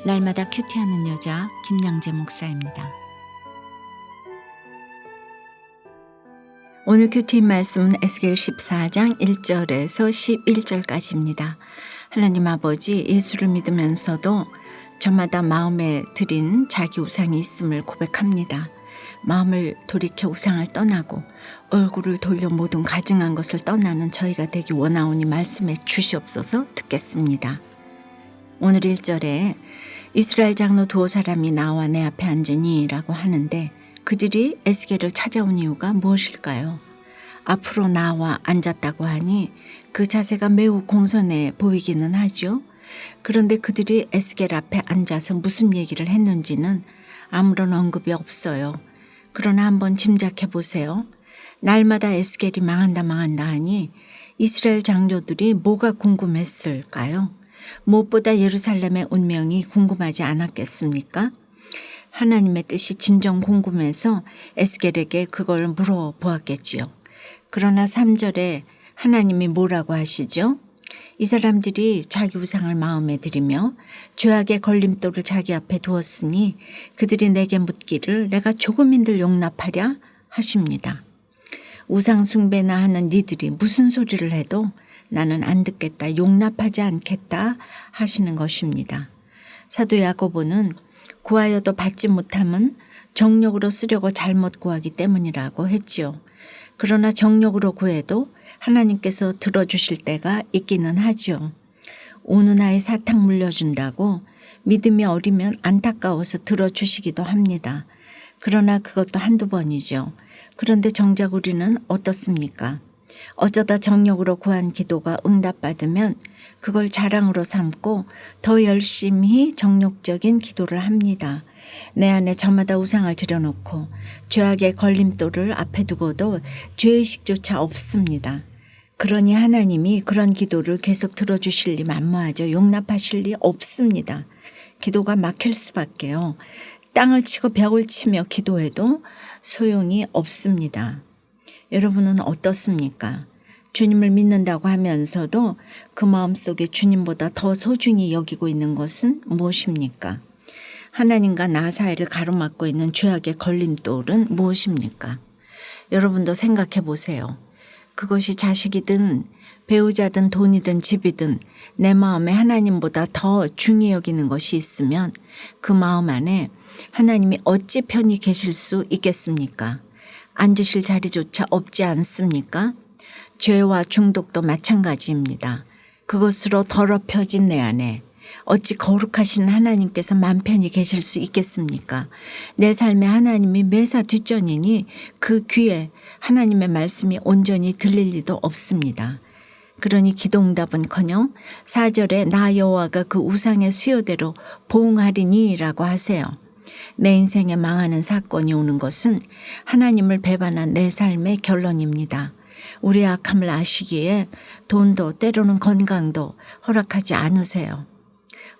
날마다 큐티하는 여자 김양재 목사입니다. 오늘 큐티인 말씀은 에스겔 14장 1절에서 11절까지입니다. 하나님 아버지, 예수를 믿으면서도 저마다 마음에 들인 자기 우상이 있음을 고백합니다. 마음을 돌이켜 우상을 떠나고 얼굴을 돌려 모든 가증한 것을 떠나는 저희가 되기 원하오니 말씀해 주시옵소서. 듣겠습니다. 오늘 1절에 이스라엘 장로 두어 사람이 나와 내 앞에 앉으니 라고 하는데 그들이 에스겔을 찾아온 이유가 무엇일까요? 앞으로 나와 앉았다고 하니 그 자세가 매우 공손해 보이기는 하죠. 그런데 그들이 에스겔 앞에 앉아서 무슨 얘기를 했는지는 아무런 언급이 없어요. 그러나 한번 짐작해 보세요. 날마다 에스겔이 망한다 하니 이스라엘 장로들이 뭐가 궁금했을까요? 무엇보다 예루살렘의 운명이 궁금하지 않았겠습니까? 하나님의 뜻이 진정 궁금해서 에스겔에게 그걸 물어보았겠지요. 그러나 3절에 하나님이 뭐라고 하시죠? 이 사람들이 자기 우상을 마음에 들이며 죄악의 걸림돌을 자기 앞에 두었으니 그들이 내게 묻기를 내가 조금인들 용납하랴 하십니다. 우상 숭배나 하는 니들이 무슨 소리를 해도 나는 안 듣겠다, 용납하지 않겠다 하시는 것입니다. 사도 야고보는 구하여도 받지 못함은 정욕으로 쓰려고 잘못 구하기 때문이라고 했지요. 그러나 정욕으로 구해도 하나님께서 들어주실 때가 있기는 하지요. 오누나의 사탕 물려준다고 믿음이 어리면 안타까워서 들어주시기도 합니다. 그러나 그것도 한두 번이죠. 그런데 정작 우리는 어떻습니까? 어쩌다 정욕으로 구한 기도가 응답받으면 그걸 자랑으로 삼고 더 열심히 정욕적인 기도를 합니다. 내 안에 저마다 우상을 들여놓고 죄악의 걸림돌을 앞에 두고도 죄의식조차 없습니다. 그러니 하나님이 그런 기도를 계속 들어주실 리 만무하죠. 용납하실 리 없습니다. 기도가 막힐 수밖에요. 땅을 치고 벽을 치며 기도해도 소용이 없습니다. 여러분은 어떻습니까? 주님을 믿는다고 하면서도 그 마음속에 주님보다 더 소중히 여기고 있는 것은 무엇입니까? 하나님과 나 사이를 가로막고 있는 죄악의 걸림돌은 무엇입니까? 여러분도 생각해 보세요. 그것이 자식이든 배우자든 돈이든 집이든 내 마음에 하나님보다 더 중히 여기는 것이 있으면 그 마음 안에 하나님이 어찌 편히 계실 수 있겠습니까? 앉으실 자리조차 없지 않습니까? 죄와 중독도 마찬가지입니다. 그것으로 더럽혀진 내 안에 어찌 거룩하신 하나님께서 맘 편히 계실 수 있겠습니까? 내 삶에 하나님이 매사 뒷전이니 그 귀에 하나님의 말씀이 온전히 들릴 리도 없습니다. 그러니 기도응답은커녕 4절에 나 여호와가 그 우상의 수요대로 보응하리니 라고 하세요. 내 인생에 망하는 사건이 오는 것은 하나님을 배반한 내 삶의 결론입니다. 우리의 악함을 아시기에 돈도 때로는 건강도 허락하지 않으세요.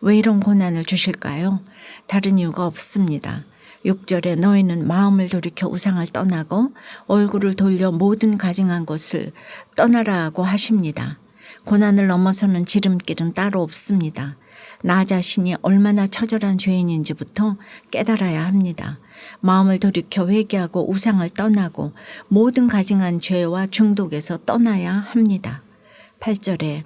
왜 이런 고난을 주실까요? 다른 이유가 없습니다. 6절에 너희는 마음을 돌이켜 우상을 떠나고 얼굴을 돌려 모든 가증한 것을 떠나라고 하십니다. 고난을 넘어서는 지름길은 따로 없습니다. 나 자신이 얼마나 처절한 죄인인지부터 깨달아야 합니다. 마음을 돌이켜 회개하고 우상을 떠나고 모든 가증한 죄와 중독에서 떠나야 합니다. 8절에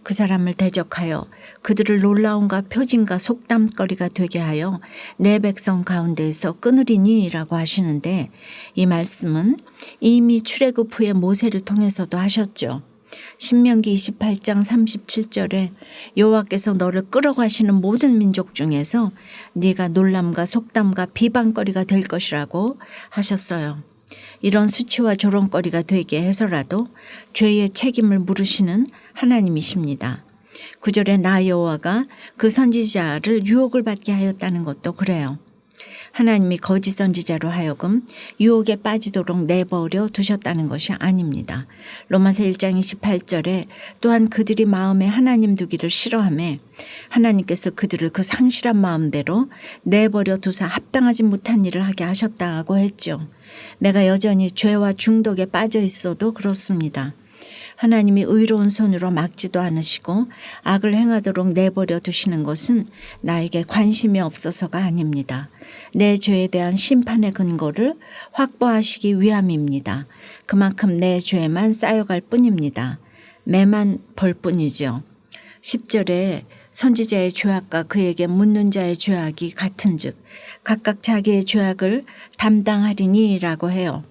그 사람을 대적하여 그들을 놀라움과 표징과 속담거리가 되게 하여 내 백성 가운데에서 끊으리니 라고 하시는데 이 말씀은 이미 출애굽 후에 모세를 통해서도 하셨죠. 신명기 28장 37절에 여호와께서 너를 끌어가시는 모든 민족 중에서 네가 놀람과 속담과 비방거리가 될 것이라고 하셨어요. 이런 수치와 조롱거리가 되게 해서라도 죄의 책임을 물으시는 하나님이십니다. 9절에 나 여호와가 그 선지자를 유혹을 받게 하였다는 것도 그래요. 하나님이 거짓 선지자로 하여금 유혹에 빠지도록 내버려 두셨다는 것이 아닙니다. 로마서 1장 28절에 또한 그들이 마음에 하나님 두기를 싫어하며 하나님께서 그들을 그 상실한 마음대로 내버려 두사 합당하지 못한 일을 하게 하셨다고 했죠. 내가 여전히 죄와 중독에 빠져 있어도 그렇습니다. 하나님이 의로운 손으로 막지도 않으시고 악을 행하도록 내버려 두시는 것은 나에게 관심이 없어서가 아닙니다. 내 죄에 대한 심판의 근거를 확보하시기 위함입니다. 그만큼 내 죄만 쌓여갈 뿐입니다. 매만 벌 뿐이죠. 10절에 선지자의 죄악과 그에게 묻는 자의 죄악이 같은즉 각각 자기의 죄악을 담당하리니라고 해요.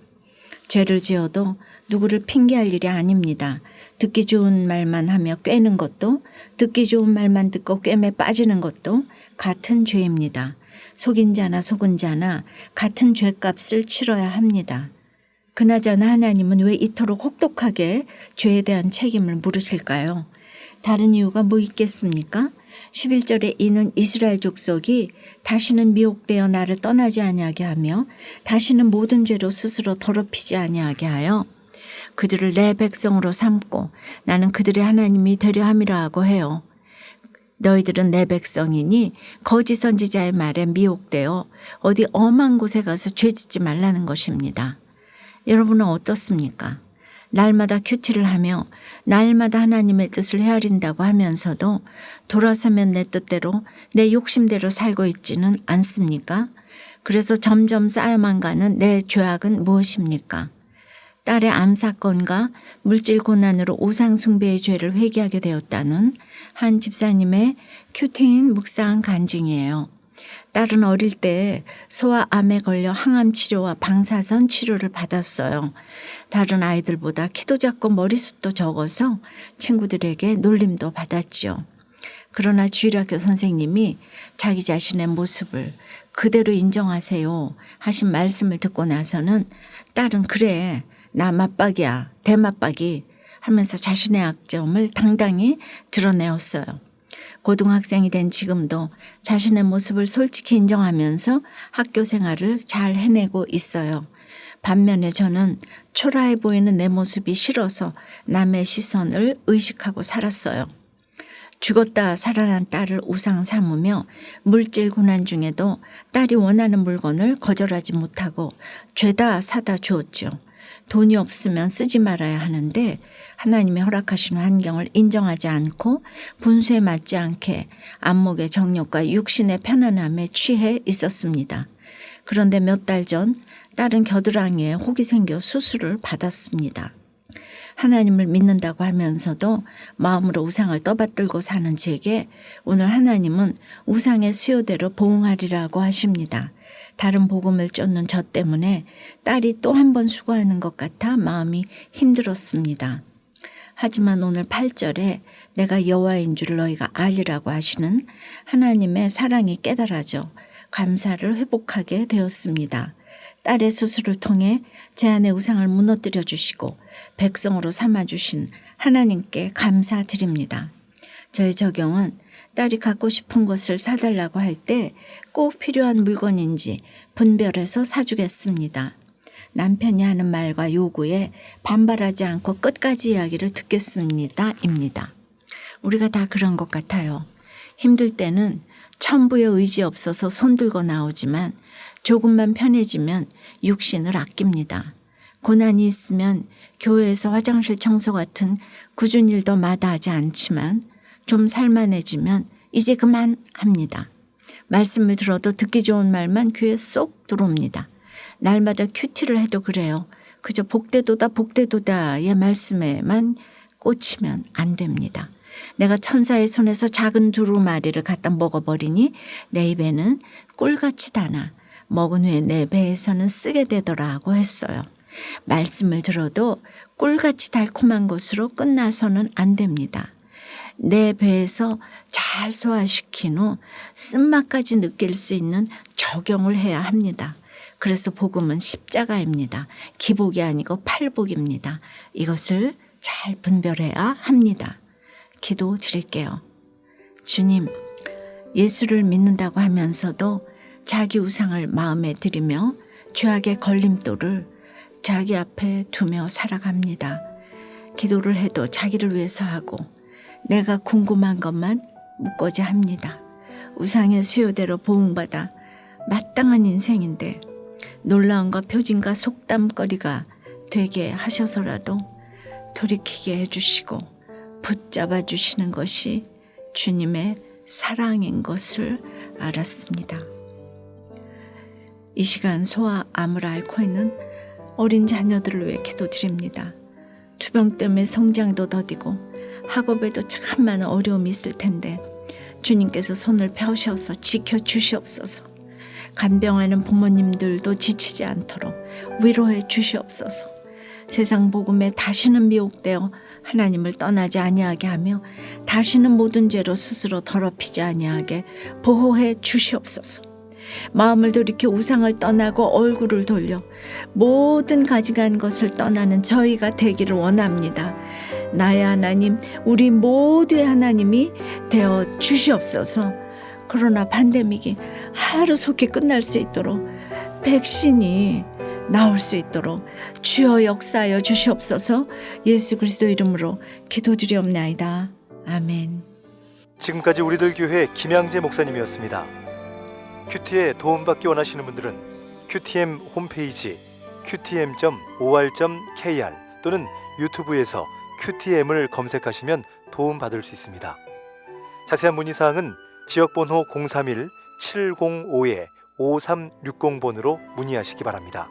죄를 지어도 누구를 핑계할 일이 아닙니다. 듣기 좋은 말만 하며 꿰는 것도 듣기 좋은 말만 듣고 꿰매 빠지는 것도 같은 죄입니다. 속인 자나 속은 자나 같은 죄값을 치러야 합니다. 그나저나 하나님은 왜 이토록 혹독하게 죄에 대한 책임을 물으실까요? 다른 이유가 뭐 있겠습니까? 11절에 이는 이스라엘 족속이 다시는 미혹되어 나를 떠나지 아니하게 하며 다시는 모든 죄로 스스로 더럽히지 아니하게 하여 그들을 내 백성으로 삼고 나는 그들의 하나님이 되려 함이라 하고 해요. 너희들은 내 백성이니 거짓 선지자의 말에 미혹되어 어디 엄한 곳에 가서 죄짓지 말라는 것입니다. 여러분은 어떻습니까? 날마다 큐티를 하며 날마다 하나님의 뜻을 헤아린다고 하면서도 돌아서면 내 뜻대로 내 욕심대로 살고 있지는 않습니까? 그래서 점점 쌓여만 가는 내 죄악은 무엇입니까? 딸의 암사건과 물질 고난으로 우상 숭배의 죄를 회개하게 되었다는 한 집사님의 큐티인 묵상 간증이에요. 딸은 어릴 때 소아암에 걸려 항암 치료와 방사선 치료를 받았어요. 다른 아이들보다 키도 작고 머리숱도 적어서 친구들에게 놀림도 받았지요. 그러나 주일학교 선생님이 자기 자신의 모습을 그대로 인정하세요 하신 말씀을 듣고 나서는 딸은 그래 나 맞박이야 대맞박이 하면서 자신의 약점을 당당히 드러내었어요. 고등학생이 된 지금도 자신의 모습을 솔직히 인정하면서 학교 생활을 잘 해내고 있어요. 반면에 저는 초라해 보이는 내 모습이 싫어서 남의 시선을 의식하고 살았어요. 죽었다 살아난 딸을 우상 삼으며 물질 고난 중에도 딸이 원하는 물건을 거절하지 못하고 죄다 사다 주었죠. 돈이 없으면 쓰지 말아야 하는데 하나님의 허락하신 환경을 인정하지 않고 분수에 맞지 않게 안목의 정욕과 육신의 편안함에 취해 있었습니다. 그런데 몇 달 전 딸은 겨드랑이에 혹이 생겨 수술을 받았습니다. 하나님을 믿는다고 하면서도 마음으로 우상을 떠받들고 사는 제게 오늘 하나님은 우상의 수요대로 보응하리라고 하십니다. 다른 복음을 쫓는 저 때문에 딸이 또 한 번 수고하는 것 같아 마음이 힘들었습니다. 하지만 오늘 8절에 내가 여호와인 줄 너희가 알리라고 하시는 하나님의 사랑이 깨달아져 감사를 회복하게 되었습니다. 딸의 수술을 통해 제 안의 우상을 무너뜨려 주시고 백성으로 삼아주신 하나님께 감사드립니다. 저의 적용은 딸이 갖고 싶은 것을 사달라고 할 때 꼭 필요한 물건인지 분별해서 사주겠습니다. 남편이 하는 말과 요구에 반발하지 않고 끝까지 이야기를 듣겠습니다. 입니다. 우리가 다 그런 것 같아요. 힘들 때는 천부의 의지 없어서 손들고 나오지만 조금만 편해지면 육신을 아낍니다. 고난이 있으면 교회에서 화장실 청소 같은 굳은 일도 마다하지 않지만 좀 살만해지면 이제 그만합니다. 말씀을 들어도 듣기 좋은 말만 귀에 쏙 들어옵니다. 날마다 큐티를 해도 그래요. 그저 복되도다 복되도다의 말씀에만 꽂히면 안 됩니다. 내가 천사의 손에서 작은 두루마리를 갖다 먹어버리니 내 입에는 꿀같이 다나 먹은 후에 내 배에서는 쓰게 되더라고 했어요. 말씀을 들어도 꿀같이 달콤한 것으로 끝나서는 안 됩니다. 내 배에서 잘 소화시킨 후 쓴맛까지 느낄 수 있는 적용을 해야 합니다. 그래서 복음은 십자가입니다. 기복이 아니고 팔복입니다. 이것을 잘 분별해야 합니다. 기도 드릴게요. 주님, 예수를 믿는다고 하면서도 자기 우상을 마음에 들이며 죄악의 걸림돌을 자기 앞에 두며 살아갑니다. 기도를 해도 자기를 위해서 하고 내가 궁금한 것만 묻고자 합니다. 우상의 수요대로 보응받아 마땅한 돌이키게 해주시고 붙잡아 주시는 것이 주님의 사랑인 것을 알았습니다. 이 시간 소아 암을 앓고 있는 어린 자녀들을 위해 기도드립니다. 투병 때문에 성장도 더디고 학업에도 참 많은 어려움이 있을 텐데 주님께서 손을 펴셔서 지켜주시옵소서. 간병하는 부모님들도 지치지 않도록 위로해 주시옵소서. 세상 복음에 다시는 미혹되어 하나님을 떠나지 아니하게 하며 다시는 모든 죄로 스스로 더럽히지 아니하게 보호해 주시옵소서. 마음을 돌이켜 우상을 떠나고 얼굴을 돌려 모든 가져간 것을 떠나는 저희가 되기를 원합니다. 나의 하나님, 우리 모두의 하나님이 되어 주시옵소서. 코로나 팬데믹이 하루속히 끝날 수 있도록 백신이 나올 수 있도록 주여 역사하여 주시옵소서. 예수 그리스도 이름으로 기도드리옵나이다. 아멘. 지금까지 우리들 교회 김양재 목사님이었습니다. 큐티에 도움받기 원하시는 분들은 QTM 홈페이지 qtm.or.kr 또는 유튜브에서 QTM을 검색하시면 도움받을 수 있습니다. 자세한 문의사항은 지역번호 031-705-5360번으로 문의하시기 바랍니다.